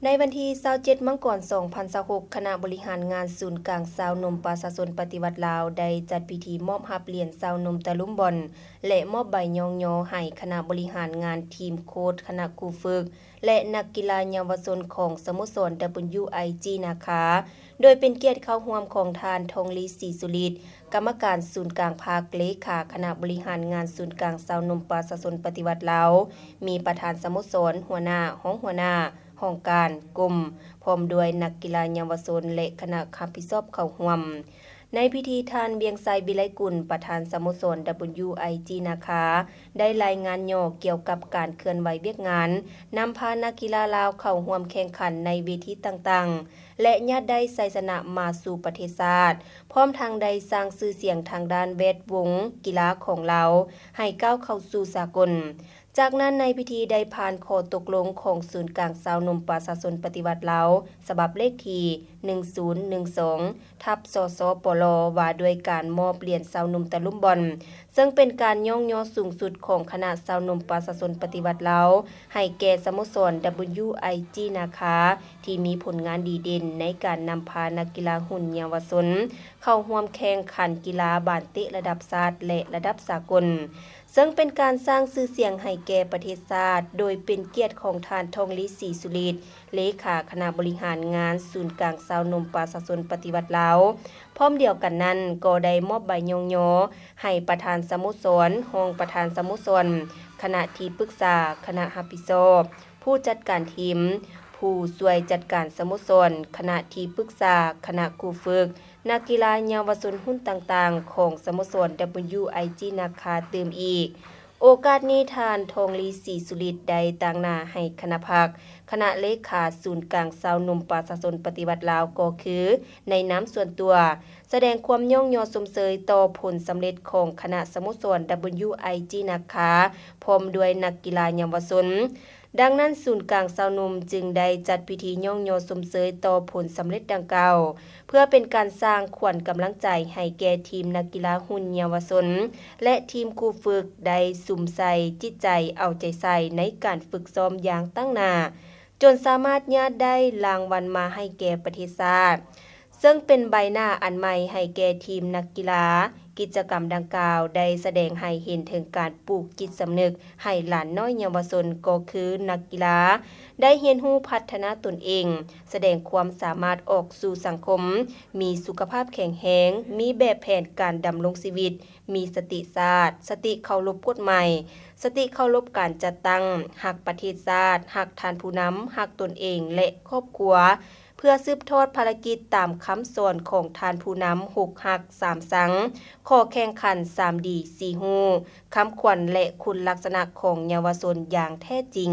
ในวันที่27มังกร2026คณะบริหารงานศูนย์กลางสาวนมประชาชนปฏิวัติลาวได้จัดพิธีมอบรับเหรียญสาวนมตะลุมบอลและมอบใบยองยอให้คณะบริหารงานทีมโค้ชคณะครูฝึกและนักกีฬาเยาวชนของสโมสร WIG นะคะโดยเป็นเกียรติเข้าร่วมของทานทองลีศรีสุริตกรรมการศูนย์กลางภาคเลขาคณะบริหารงานศูนย์กลางสาวนมประชาชนปฏิวัติลาวมีประธานสโมสรหัวหน้าห้องหัวหน้าห้องการกลุ่มพร้อมด้วยนักกีฬาเยาวชนและคณะรับผิดชอบเข้าร่วมในพิธีทานเบียงไซบิไลกุลประธานสโมสร WIG นะคะได้รายงานย่อเกี่ยวกับการเคลื่อนไหวเวียกงานนำพานักกีฬาลาวเข้าร่วมแข่งขันในเวทีต่างๆและญาติได้ไสชนะมาสู่ประเทศชาติพร้อมทางได้สร้างชื่อเสียงทางด้านแวดวงกีฬาของเราให้ก้าวเข้าสู่สากลจากนั้นในพิธีได้ผ่านข้อตกลงของศูนย์กลางสาวนมประชาชนปฏิวัติลาวฉบับเลขที่1012ทับสสปลว่าด้วยการมอบเหรียญสาวนมตะลุมบอลซึ่งเป็นการย่องยอสูงสุดของคณะสาวนมประชาชนปฏิวัติลาวให้แก่สโมสร WIG นะคะที่มีผลงานดีเด่นในการนำพานักกีฬาหุ่นเยาวชนเข้าร่วมแข่งขันกีฬาบาสเตะระดับชาติและระดับสากลซึ่งเป็นการสร้างชื่อเสียงให้แก่ประเทศชาติโดยเป็นเกียรติของทานทองลีศรีสุริตเลขาคณะบริหารงานศูนย์กลางสาวนมประชาชนปฏิวัติลาวพร้อมเดียวกันนั้นก็ได้มอบใบยองยอให้ประธานสโมสรรองประธานสโมสรคณะที่ปรึกษาคณะรับผิดชอบผู้จัดการทีมผู้ช่วยจัดการสโมสรคณะที่ปรึกษาคณะครูฝึกนักกีฬาเยาวชนหุ้นต่างๆของสโมสร WIG นะคะเติมอีกโอกาสนี้ทานทองลีศรีสุริตได้ต่างหน้าให้คณะพักคณะเลขาศูนย์กลางสาวนมประชาชนปฏิวัติลาวก็คือในน้ำส่วนตัวแสดงความย่องยอสมเสยต่อผลสำเร็จของคณะสโมสร WIG นะคะพร้อมด้วยนักกีฬาเยาวชนดังนั้นศูนย์กลางสาวนมจึงได้จัดพิธีย่องยอสมเสยต่อผลสำเร็จดังกล่าวเพื่อเป็นการสร้างขวัญกำลังใจให้แก่ทีมนักกีฬาหุ่นเยาวชนและทีมครูฝึกได้สุมใส่จิตใจเอาใจใส่ในการฝึกซ้อมอย่างตั้งหน้าจนสามารถญาติได้รางวัลมาให้แก่ประเทศชาติซึ่งเป็นใบหน้าอันใหม่ให้แก่ทีมนักกีฬากิจกรรมดังกล่าวได้แสดงให้เห็นถึงการปลูกจิตสำนึกให้หลานน้อยเยาวชนก็คือนักกีฬาได้เรียนรู้พัฒนาตนเองแสดงความสามารถออกสู่สังคมมีสุขภาพแข็งแรงมีแบบแผนการดำรงชีวิตมีสติศาสตร์สติเคารพกฎหมายสติเคารพการจัดตั้งหักประเทศชาติหักทานผู้นำหักตนเองและครอบครัวเพื่อสืบทอดภารกิจตามคำสอนของทานผู้นำ6หัก3สังข้อแข่งขัน3ดี4ฮู้คำขวัญและคุณลักษณะของเยาวชนอย่างแท้จริง